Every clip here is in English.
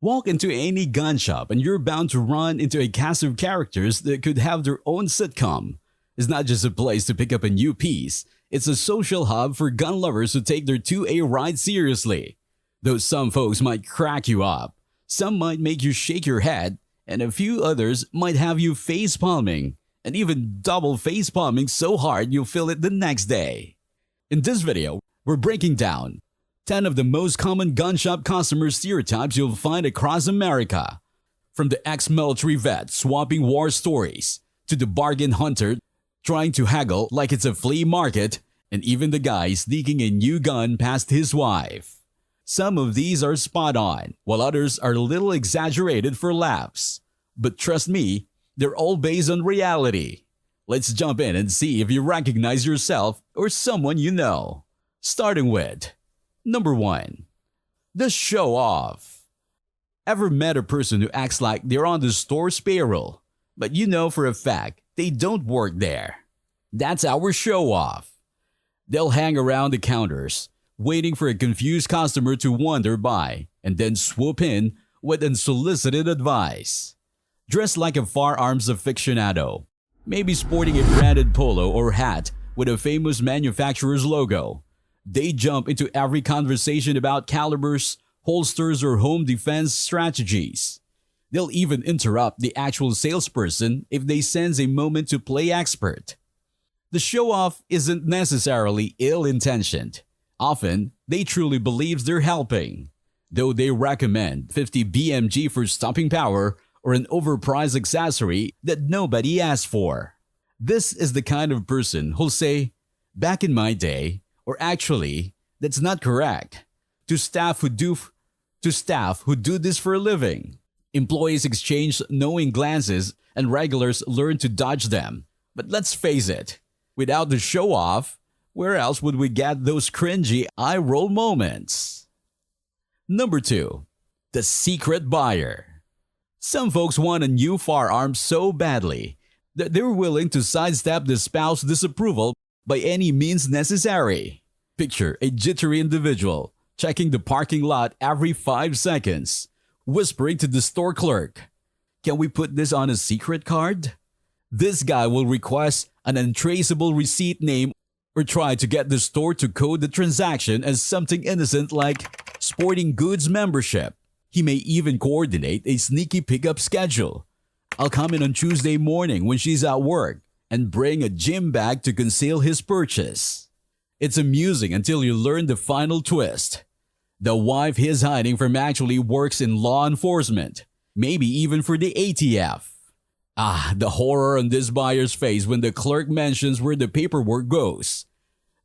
Walk into any gun shop and you're bound to run into a cast of characters that could have their own sitcom. It's not just a place to pick up a new piece, it's a social hub for gun lovers who take their 2A ride seriously. Though some folks might crack you up, some might make you shake your head, and a few others might have you face palming, and even double face palming so hard you'll feel it the next day. In this video, we're breaking down 10 of the most common gun shop customer stereotypes you'll find across America. From the ex-military vet swapping war stories, to the bargain hunter trying to haggle like it's a flea market, and even the guy sneaking a new gun past his wife. Some of these are spot on, while others are a little exaggerated for laughs. But trust me, they're all based on reality. Let's jump in and see if you recognize yourself or someone you know. Starting with Number 1. The show off. Ever met a person who acts like they're on the store's payroll, but you know for a fact they don't work there? That's our show off. They'll hang around the counters, waiting for a confused customer to wander by, and then swoop in with unsolicited advice. Dressed like a firearms aficionado, maybe sporting a branded polo or hat with a famous manufacturer's logo, they jump into every conversation about calibers, holsters, or home defense strategies. They'll even interrupt the actual salesperson if they sense a moment to play expert. The show-off isn't necessarily ill-intentioned. Often, they truly believe they're helping, though they recommend 50 BMG for stopping power or an overpriced accessory that nobody asked for. This is the kind of person who'll say, "Back in my day," or "Actually, that's not correct," to staff who do this for a living. Employees exchange knowing glances and regulars learn to dodge them. But let's face it, without the show-off, where else would we get those cringy eye-roll moments? Number 2. The secret buyer. Some folks want a new firearm so badly that they're willing to sidestep the spouse's disapproval by any means necessary. Picture a jittery individual checking the parking lot every 5 seconds, whispering to the store clerk, "Can we put this on a secret card?" This guy will request an untraceable receipt name or try to get the store to code the transaction as something innocent like sporting goods membership. He may even coordinate a sneaky pickup schedule. "I'll come in on Tuesday morning when she's at work," and bring a gym bag to conceal his purchase. It's amusing until you learn the final twist. The wife he's hiding from actually works in law enforcement, maybe even for the ATF. The horror on this buyer's face when the clerk mentions where the paperwork goes.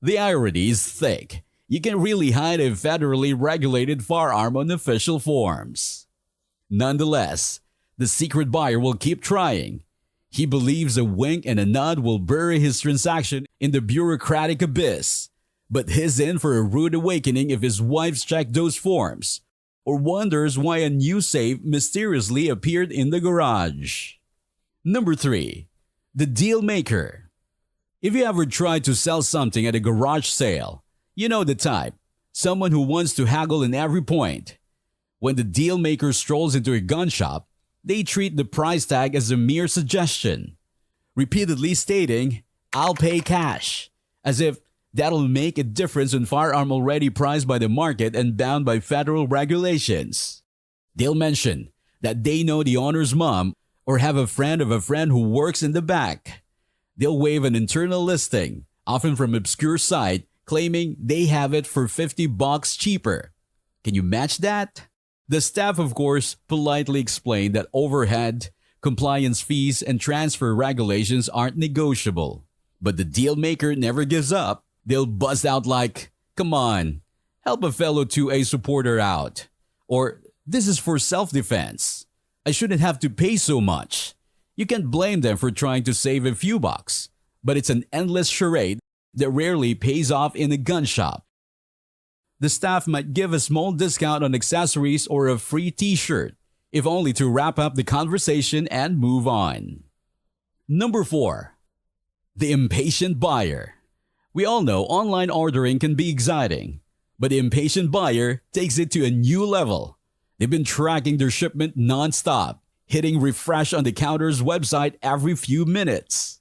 The irony is thick. You can really hide a federally regulated firearm on official forms. Nonetheless, the secret buyer will keep trying. He believes a wink and a nod will bury his transaction in the bureaucratic abyss. But he's in for a rude awakening if his wife's checked those forms, or wonders why a new safe mysteriously appeared in the garage. Number 3. The deal maker. If you ever tried to sell something at a garage sale, you know the type. Someone who wants to haggle in every point. When the deal maker strolls into a gun shop, they treat the price tag as a mere suggestion, repeatedly stating, "I'll pay cash," as if that'll make a difference in firearm already priced by the market and bound by federal regulations. They'll mention that they know the owner's mom or have a friend of a friend who works in the back. They'll wave an internal listing, often from obscure site, claiming they have it for $50 cheaper. Can you match that? The staff, of course, politely explain that overhead, compliance fees, and transfer regulations aren't negotiable. But the deal maker never gives up. They'll buzz out like, "Come on, help a fellow 2A supporter out." Or, "This is for self-defense. I shouldn't have to pay so much." You can't blame them for trying to save a few bucks, but it's an endless charade that rarely pays off in a gun shop. The staff might give a small discount on accessories or a free t-shirt, if only to wrap up the conversation and move on. Number 4. The impatient buyer. We all know online ordering can be exciting, but the impatient buyer takes it to a new level. They've been tracking their shipment non-stop, hitting refresh on the counter's website every few minutes.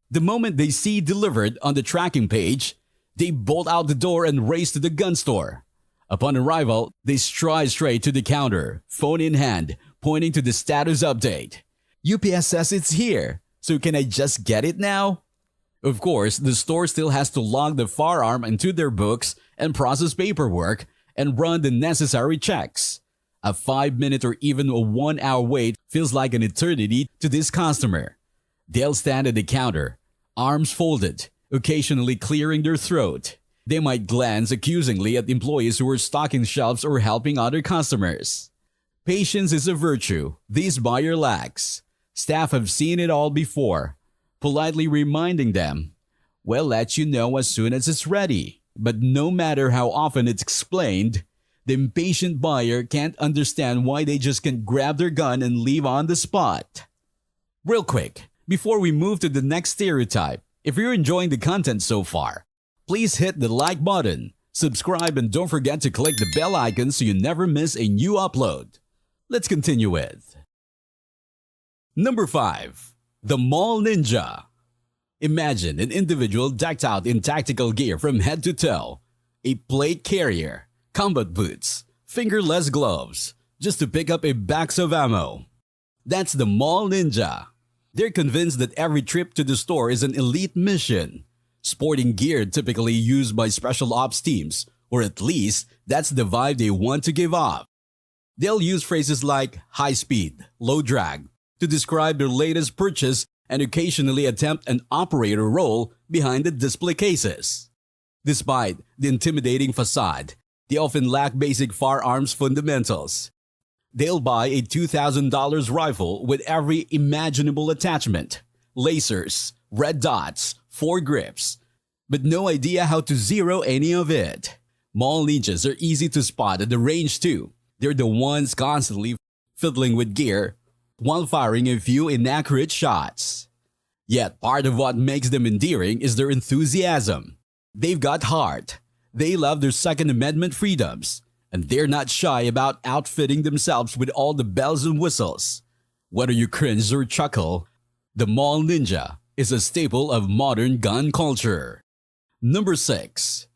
The moment they see delivered on the tracking page, they bolt out the door and race to the gun store. Upon arrival, they stride straight to the counter, phone in hand, pointing to the status update. UPS says it's here, so can I just get it now? Of course, the store still has to log the firearm into their books and process paperwork and run the necessary checks. A 5-minute or even a 1-hour wait feels like an eternity to this customer. They'll stand at the counter, arms folded, occasionally clearing their throat. They might glance accusingly at employees who are stocking shelves or helping other customers. Patience is a virtue this buyer lacks. Staff have seen it all before, politely reminding them, "We'll let you know as soon as it's ready." But no matter how often it's explained, the impatient buyer can't understand why they just can't grab their gun and leave on the spot. Real quick, before we move to the next stereotype, if you're enjoying the content so far, please hit the like button, subscribe, and don't forget to click the bell icon so you never miss a new upload. Let's continue with Number 5. The Mall Ninja. Imagine an individual decked out in tactical gear from head to toe, a plate carrier, combat boots, fingerless gloves, just to pick up a box of ammo. That's the Mall Ninja. They're convinced that every trip to the store is an elite mission, sporting gear typically used by special ops teams, or at least that's the vibe they want to give off. They'll use phrases like high speed, low drag to describe their latest purchase and occasionally attempt an operator role behind the display cases. Despite the intimidating facade, they often lack basic firearms fundamentals. They'll buy a $2,000 rifle with every imaginable attachment, lasers, red dots, foregrips, but no idea how to zero any of it. Mall ninjas are easy to spot at the range too. They're the ones constantly fiddling with gear while firing a few inaccurate shots. Yet part of what makes them endearing is their enthusiasm. They've got heart. They love their Second Amendment freedoms, and they're not shy about outfitting themselves with all the bells and whistles. Whether you cringe or chuckle, the Mall Ninja is a staple of modern gun culture. Number 6.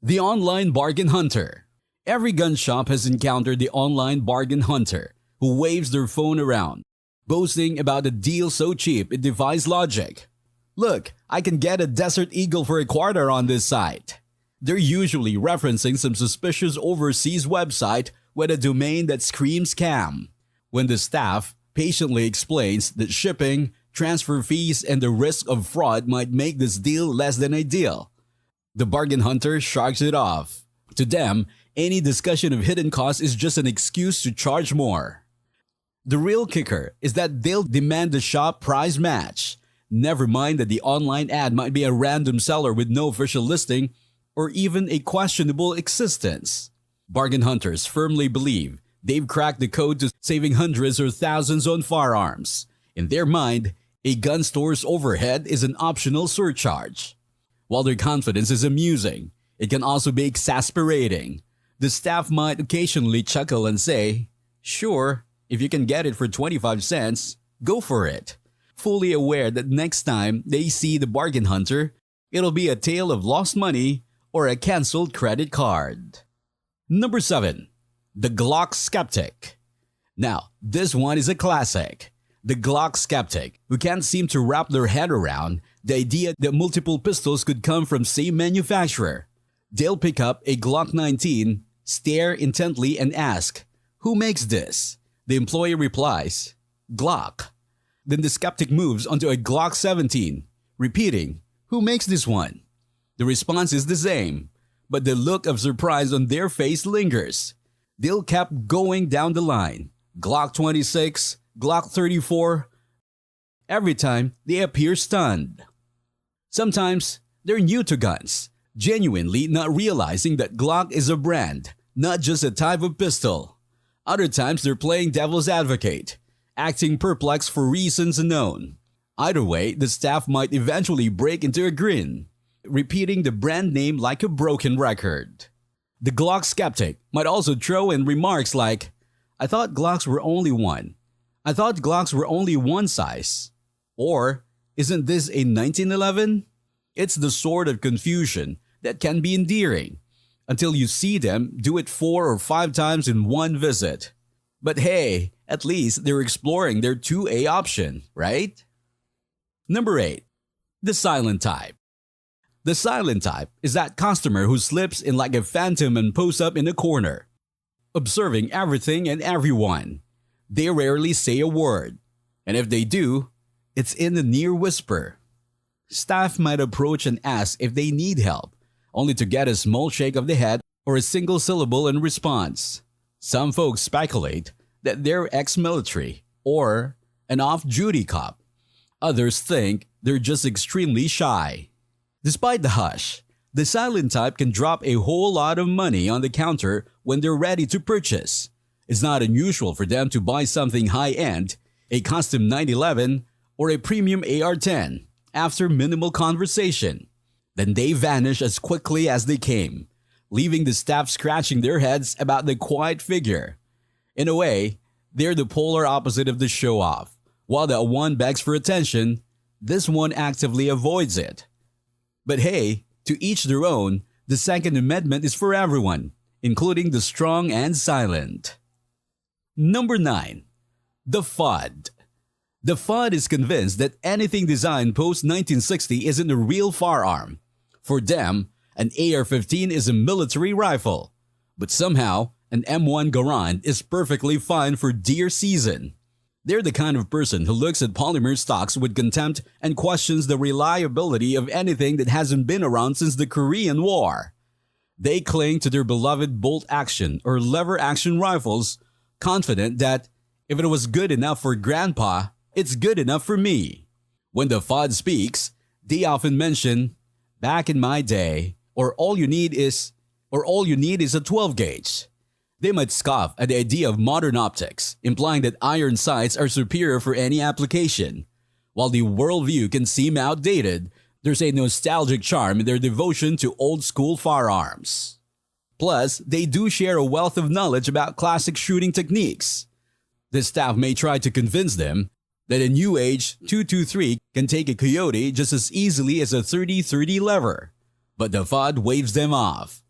The Online Bargain Hunter. Every gun shop has encountered the online bargain hunter who waves their phone around, boasting about a deal so cheap it defies logic. "Look, I can get a Desert Eagle for $25 on this site." They're usually referencing some suspicious overseas website with a domain that screams scam. When the staff patiently explains that shipping, transfer fees, and the risk of fraud might make this deal less than ideal, the bargain hunter shrugs it off. To them, any discussion of hidden costs is just an excuse to charge more. The real kicker is that they'll demand the shop price match. Never mind that the online ad might be a random seller with no official listing or even a questionable existence. Bargain hunters firmly believe they've cracked the code to saving hundreds or thousands on firearms. In their mind, a gun store's overhead is an optional surcharge. While their confidence is amusing, it can also be exasperating. The staff might occasionally chuckle and say, "Sure, if you can get it for 25 cents, go for it," fully aware that next time they see the bargain hunter, it'll be a tale of lost money or a canceled credit card. Number 7. The Glock Skeptic. Now, this one is a classic. The Glock Skeptic, who can't seem to wrap their head around the idea that multiple pistols could come from same manufacturer. They'll pick up a Glock 19, stare intently and ask, "Who makes this?" The employee replies, "Glock." Then the skeptic moves onto a Glock 17, repeating, "Who makes this one?" The response is the same, but the look of surprise on their face lingers. They'll keep going down the line. Glock 26, Glock 34. Every time, they appear stunned. Sometimes, they're new to guns, genuinely not realizing that Glock is a brand, not just a type of pistol. Other times, they're playing devil's advocate, acting perplexed for reasons unknown. Either way, the staff might eventually break into a grin, repeating the brand name like a broken record. The Glock skeptic might also throw in remarks like, I thought Glocks were only one. I thought Glocks were only one size. Or, isn't this a 1911? It's the sort of confusion that can be endearing until you see them do it 4 or 5 times in one visit. But hey, at least they're exploring their 2A option, right? Number 8. The silent type. The silent type is that customer who slips in like a phantom and posts up in a corner, observing everything and everyone. They rarely say a word, and if they do, it's in a near whisper. Staff might approach and ask if they need help, only to get a small shake of the head or a single syllable in response. Some folks speculate that they're ex-military or an off-duty cop. Others think they're just extremely shy. Despite the hush, the silent type can drop a whole lot of money on the counter when they're ready to purchase. It's not unusual for them to buy something high-end, a custom 911 or a premium AR-10, after minimal conversation. Then they vanish as quickly as they came, leaving the staff scratching their heads about the quiet figure. In a way, they're the polar opposite of the show-off. While that one begs for attention, this one actively avoids it. But hey, to each their own, the Second Amendment is for everyone, including the strong and silent. Number 9. The fudd. The fudd is convinced that anything designed post-1960 isn't a real firearm. For them, an AR-15 is a military rifle. But somehow, an M1 Garand is perfectly fine for deer season. They're the kind of person who looks at polymer stocks with contempt and questions the reliability of anything that hasn't been around since the Korean War. They cling to their beloved bolt-action or lever-action rifles, confident that if it was good enough for Grandpa, it's good enough for me. When the fudd speaks, they often mention, "Back in my day," or all you need is a 12 gauge. They might scoff at the idea of modern optics, implying that iron sights are superior for any application. While the worldview can seem outdated, there's a nostalgic charm in their devotion to old-school firearms. Plus, they do share a wealth of knowledge about classic shooting techniques. The staff may try to convince them that a new age 223 can take a coyote just as easily as a 30-30 lever. But the fudd waves them off.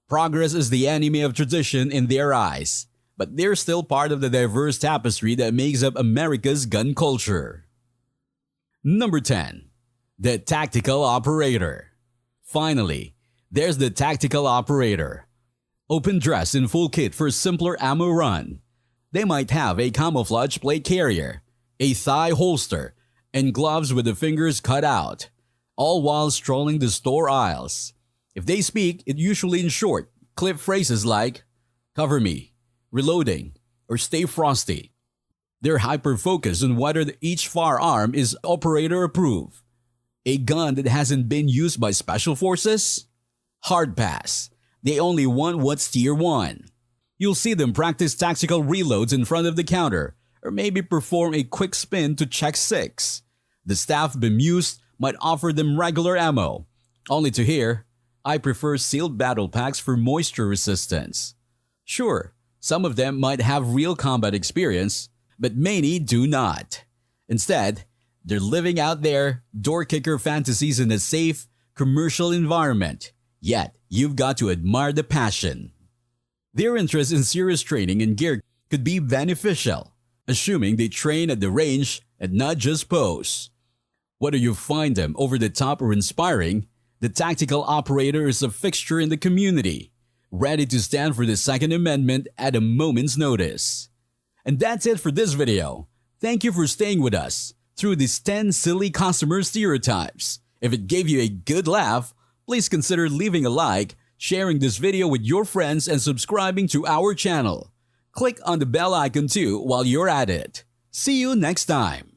Progress is the enemy of tradition in their eyes, but they're still part of the diverse tapestry that makes up America's gun culture. Number 10. The tactical operator. Finally, there's the tactical operator. Open dress in full kit for simpler ammo run. They might have a camouflage plate carrier, a thigh holster, and gloves with the fingers cut out, all while strolling the store aisles. If they speak, it usually in short, clip phrases like, "Cover me," "Reloading," or "Stay frosty." They're hyper-focused on whether each firearm is operator-approved. A gun that hasn't been used by special forces? Hard pass. They only want what's tier 1. You'll see them practice tactical reloads in front of the counter, or maybe perform a quick spin to check 6. The staff bemused might offer them regular ammo, only to hear, "I prefer sealed battle packs for moisture resistance." Sure, some of them might have real combat experience, but many do not. Instead, they're living out their door kicker fantasies in a safe, commercial environment. Yet, you've got to admire the passion. Their interest in serious training and gear could be beneficial, assuming they train at the range and not just pose. Whether you find them over the top or inspiring, the tactical operator is a fixture in the community, ready to stand for the Second Amendment at a moment's notice. And that's it for this video. Thank you for staying with us through these 10 silly customer stereotypes. If it gave you a good laugh, please consider leaving a like, sharing this video with your friends, and subscribing to our channel. Click on the bell icon too while you're at it. See you next time.